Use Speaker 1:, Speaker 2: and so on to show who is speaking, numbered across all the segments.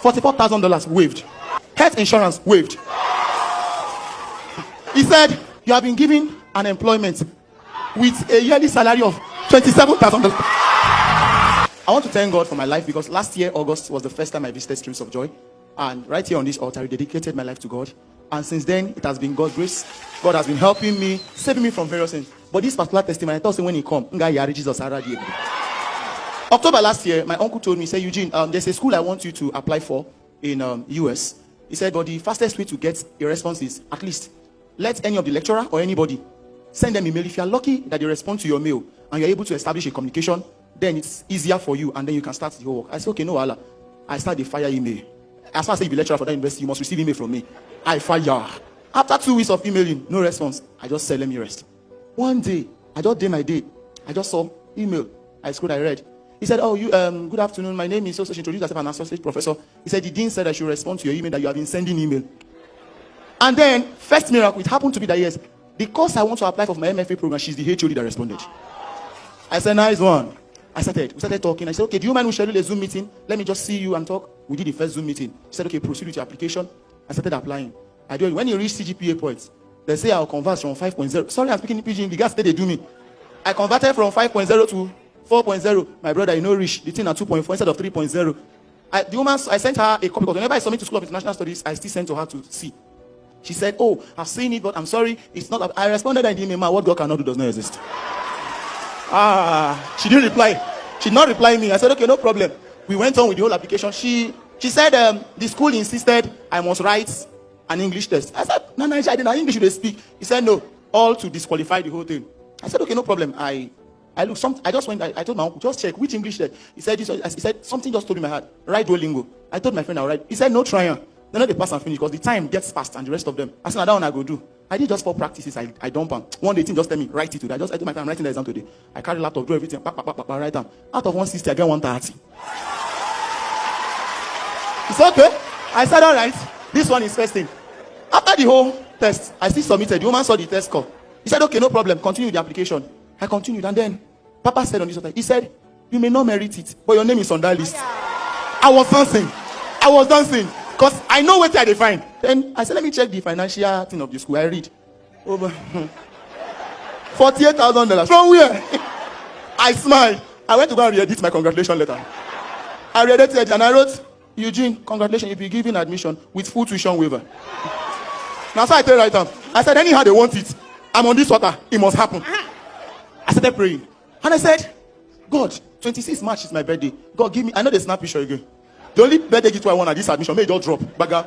Speaker 1: $44,000 waived. Health insurance waived. He said, you have been given an employment with a yearly salary of $27,000. I want to thank God for my life because last year, August, was the first time I visited Streams of Joy. And right here on this altar, I dedicated my life to God. And since then, it has been God's grace. God has been helping me, saving me from various things. But this particular testimony, I thought when he come, Jesus. October last year, my uncle told me, he said, Eugene, there's a school I want you to apply for in US. He said, but the fastest way to get a response is at least let any of the lecturer or anybody send them a mail. If you are lucky that they respond to your mail and you're able to establish a communication, then it's easier for you and then you can start the whole work. I said, okay, no, Allah. I start the fire email. As far as if you're a lecturer for that university, you must receive email from me. I fire. After 2 weeks of emailing, no response. I just said, let me rest. One day, I just did my day. I just saw email. I scrolled, I read. He said, oh, you, good afternoon. My name is so she introduced herself as an associate professor. He said, the dean said I should respond to your email that you have been sending email. And then, first miracle, it happened to be that yes, the course I want to apply for my MFA program, she's the HOD that responded. I said, nice one. We started talking. I said, okay, do you mind we schedule a Zoom meeting? Let me just see you and talk. We did the first Zoom meeting. He said, okay, proceed with your application. I started applying. I do it. When you reach CGPA points, they say I'll convert from 5.0. Sorry, I'm speaking in PG. The guys said they do me. I converted from 5.0 to 4.0. My brother, reach the thing at 2.4 instead of 3.0. The woman, I sent her a copy because whenever I submit to School of International Studies, I still send to her to see. She said, oh, I've seen it, but I'm sorry, it's not. I responded in the email, what God cannot do does not exist. She didn't reply. She did not reply me. I said, okay, no problem. We went on with the whole application. She said the school insisted I must write an English test. I said, no, I didn't. English should speak. He said, no, all to disqualify the whole thing. I said, okay, no problem. I just went, I told my uncle, just check which English test. He said, something just told me my heart. Write Duolingo. I told my friend I'll write. He said, no trial. Then let the pass and finish because the time gets fast and the rest of them. I said, that one I go do. I did just 4 practices. I dump them. One day, team just tell me, write it today. I told my friend, I'm writing the exam today. I carry the laptop, do everything, write down. Out of 160, I get 130. It's okay. I said, all right. This one is first thing. After the whole test, I still submitted. The woman saw the test score. He said, okay, no problem. Continue the application. I continued. And then, Papa said on this other, he said, you may not merit it, but your name is on that list. I was dancing. Because I know what I define. Then I said, let me check the financial thing of the school. I read. Over $48,000. From where? I smiled. I went to go and re-edit my congratulation letter. I re-edited it and I wrote, Eugene, congratulations, you'll be given admission with full tuition waiver. Now, so I tell right now. I said, anyhow they want it. I'm on this water. It must happen. I started praying. And I said, God, 26 March is my birthday. God, give me, I know the snap picture again. The only birthday gift I want at this admission, may it all drop. But the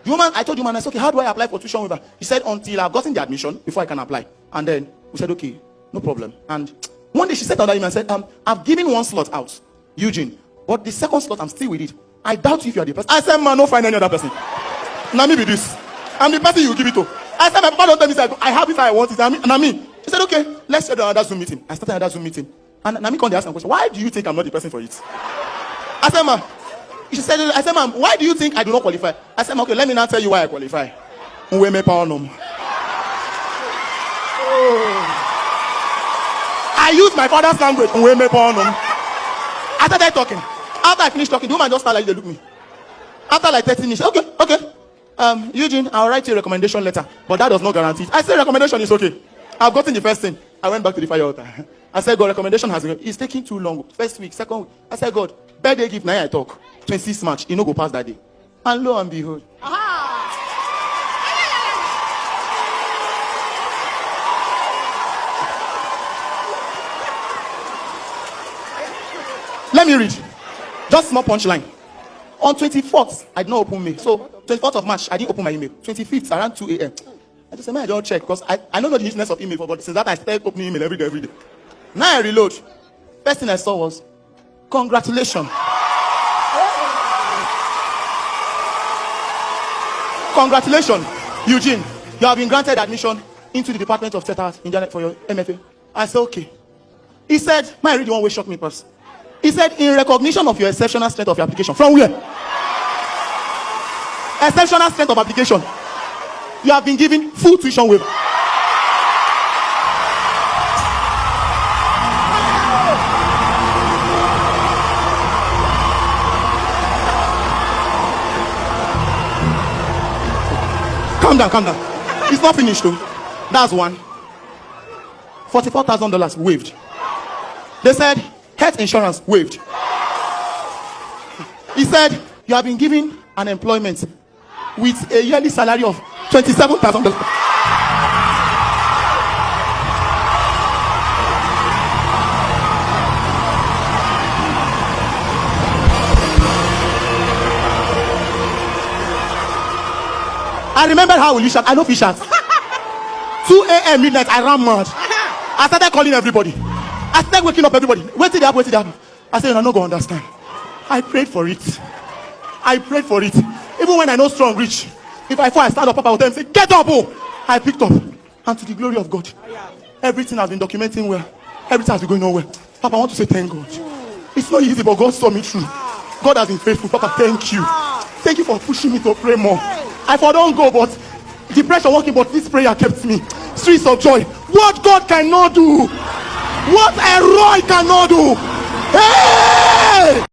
Speaker 1: woman, I told the woman, I said, okay, how do I apply for tuition waiver? He said, until I've gotten the admission, before I can apply. And then we said, okay, no problem. And one day she said to me and said, I've given 1 slot out, Eugene, but the second slot, I'm still with it. I doubt if you are the person. I said, man, no find any other person. Now me be this. I'm the person you give it to. I said, my papa don't tell me, I have it, I want it. And I mean, she said, okay, let's set another Zoom meeting. I started another Zoom meeting. And Nami come to ask me a question, why do you think I'm not the person for it? I said, man, I said, ma'am, why do you think I do not qualify? I said, okay, let me now tell you why I qualify. I use my father's language. I started talking. After I finished talking, the woman just started like they look at me. After like 30 minutes, okay. Eugene, I'll write you a recommendation letter, but that does not guarantee it. I said recommendation is okay. I've gotten the first thing. I went back to the fire altar. I said, God, recommendation has been, it's taking too long. First week, second week. I said, God, birthday gift, now I talk. 26 March, you know, go past that day. And lo and behold. Let me read. Just small punchline. On 24th, I did not open mail. So, 24th of March, I didn't open my email. 25th, around 2 a.m. I just said, man, I don't check. Because I don't know the useless of email, but since that, I started opening email every day. Now I reload. First thing I saw was, congratulations. Congratulations, Eugene. You have been granted admission into the Department of Theatre Arts for your MFA. I said, okay. He said, my read the one way shocked me first. He said, in recognition of your exceptional strength of your application. From where? Exceptional strength of application. You have been given full tuition waiver. Calm down, calm down. It's not finished though. That's one. $44,000 waived. They said health insurance waived. He said you have been given an employment with a yearly salary of $27,000. I remember how will you shout? I know fish shout. 2 a.m. midnight, I ran mad. I started calling everybody. I started waking up everybody. Wait till they happen. I said, you're not going to understand. I prayed for it. I prayed for it. Even when I know strong reach, if I fall, I stand up, Papa will tell me, say, get up, oh! I picked up. And to the glory of God, everything has been documenting well. Everything has been going on well. Papa, I want to say thank God. It's not easy, but God saw me through. God has been faithful. Papa, thank you. Thank you for pushing me to pray more. I don't go, but depression walking, but this prayer kept me. Streets of joy. What God cannot do, what a Roy cannot do. Hey!